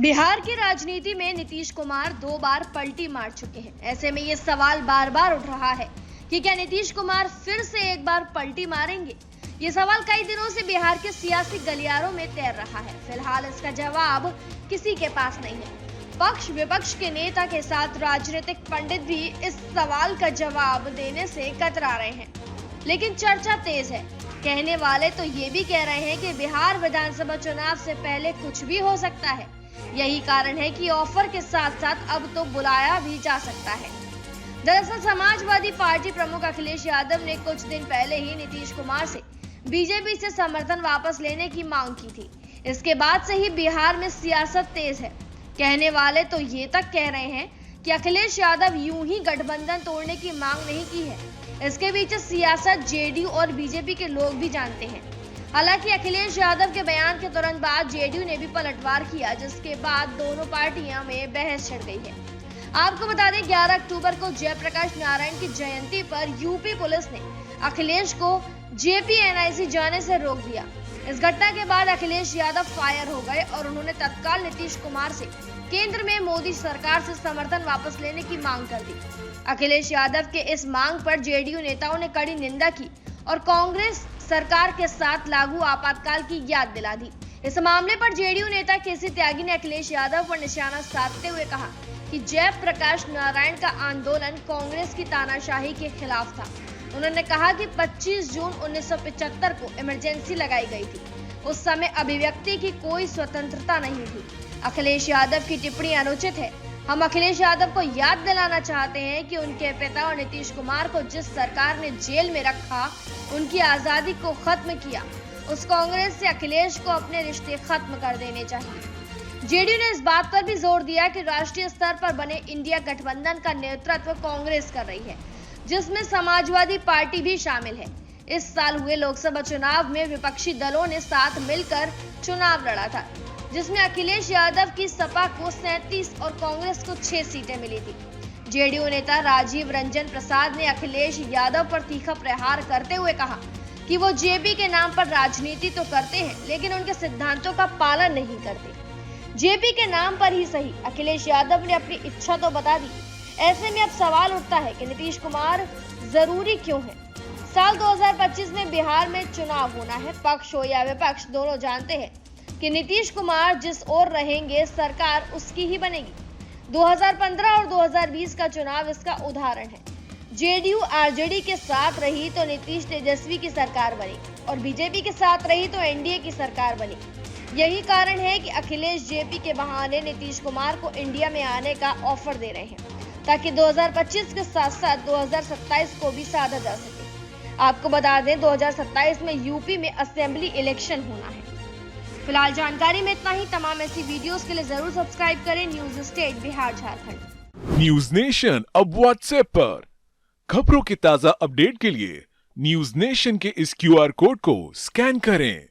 बिहार की राजनीति में नीतीश कुमार 2 बार पलटी मार चुके हैं। ऐसे में ये सवाल बार बार उठ रहा है कि क्या नीतीश कुमार फिर से एक बार पलटी मारेंगे। ये सवाल कई दिनों से बिहार के सियासी गलियारों में तैर रहा है। फिलहाल इसका जवाब किसी के पास नहीं है। पक्ष विपक्ष के नेता के साथ राजनीतिक पंडित भी इस सवाल का जवाब देने से कतरा रहे हैं, लेकिन चर्चा तेज है। कहने वाले तो ये भी कह रहे हैं कि बिहार विधानसभा चुनाव से पहले कुछ भी हो सकता है। यही कारण है कि ऑफर के साथ साथ अब तो बुलाया भी जा सकता है। दरअसल समाजवादी पार्टी प्रमुख अखिलेश यादव ने कुछ दिन पहले ही नीतीश कुमार से बीजेपी से समर्थन वापस लेने की मांग की थी। इसके बाद से ही बिहार में सियासत तेज है। कहने वाले तो ये तक कह रहे हैं कि अखिलेश यादव यूं ही गठबंधन तोड़ने की मांग नहीं की है। इसके पीछे सियासत जेडीयू और बीजेपी के लोग भी जानते हैं। हालांकि अखिलेश यादव के बयान के तुरंत बाद जेडीयू ने भी पलटवार किया, जिसके बाद दोनों पार्टियां में बहस छिड़ गई है। आपको बता दें 11 अक्टूबर को जयप्रकाश नारायण की जयंती पर यूपी पुलिस ने अखिलेश को जेपीएनआईसी जाने से रोक दिया। इस घटना के बाद अखिलेश यादव फायर हो गए और उन्होंने तत्काल नीतीश कुमार से केंद्र में मोदी सरकार से समर्थन वापस लेने की मांग कर दी। अखिलेश यादव के इस मांग पर जेडीयू नेताओं ने कड़ी निंदा की और कांग्रेस सरकार के साथ लागू आपातकाल की याद दिला दी। इस मामले पर जेडीयू नेता केसी त्यागी ने अखिलेश यादव पर निशाना साधते हुए कहा कि जयप्रकाश नारायण का आंदोलन कांग्रेस की तानाशाही के खिलाफ था। उन्होंने कहा कि 25 जून 1975 को इमरजेंसी लगाई गई थी। उस समय अभिव्यक्ति की कोई स्वतंत्रता नहीं थी। अखिलेश यादव की टिप्पणी अनुचित है। हम अखिलेश यादव को याद दिलाना चाहते हैं कि उनके पिता और नीतीश कुमार को जिस सरकार ने जेल में रखा, उनकी आजादी को खत्म किया, उस कांग्रेस से अखिलेश को अपने रिश्ते खत्म कर देने चाहिए। जेडीयू ने इस बात पर भी जोर दिया कि राष्ट्रीय स्तर पर बने इंडिया गठबंधन का नेतृत्व कांग्रेस कर रही है, जिसमें समाजवादी पार्टी भी शामिल है। इस साल हुए लोकसभा चुनाव में विपक्षी दलों ने साथ मिलकर चुनाव लड़ा था, जिसमें अखिलेश यादव की सपा को 37 और कांग्रेस को 6 सीटें मिली थी। जेडीयू नेता राजीव रंजन प्रसाद ने अखिलेश यादव पर तीखा प्रहार करते हुए कहा कि वो जेपी के नाम पर राजनीति तो करते हैं, लेकिन उनके सिद्धांतों का पालन नहीं करते। जेपी के नाम पर ही सही, अखिलेश यादव ने अपनी इच्छा तो बता दी। ऐसे में अब सवाल उठता है कि नीतीश कुमार जरूरी क्यों है। साल 2025 में बिहार में चुनाव होना है। पक्ष हो या विपक्ष, दोनों जानते हैं कि नीतीश कुमार जिस ओर रहेंगे सरकार उसकी ही बनेगी। 2015 और 2020 का चुनाव इसका उदाहरण है। जेडीयू आरजेडी के साथ रही तो नीतीश तेजस्वी की सरकार बनी और बीजेपी के साथ रही तो एनडीए की सरकार बनी। यही कारण है कि अखिलेश जेपी के बहाने नीतीश कुमार को इंडिया में आने का ऑफर दे रहे हैं, ताकि 2025 के साथ साथ 2027 को भी साधा जा सके। आपको बता दें 2027 में यूपी में असेंबली इलेक्शन होना है। फिलहाल जानकारी में इतना ही। तमाम ऐसी वीडियोस के लिए जरूर सब्सक्राइब करें news state Bihar Jharkhand. News nation अब व्हाट्सएप पर खबरों की ताजा अपडेट के लिए न्यूज नेशन के इस क्यूआर कोड को स्कैन करें।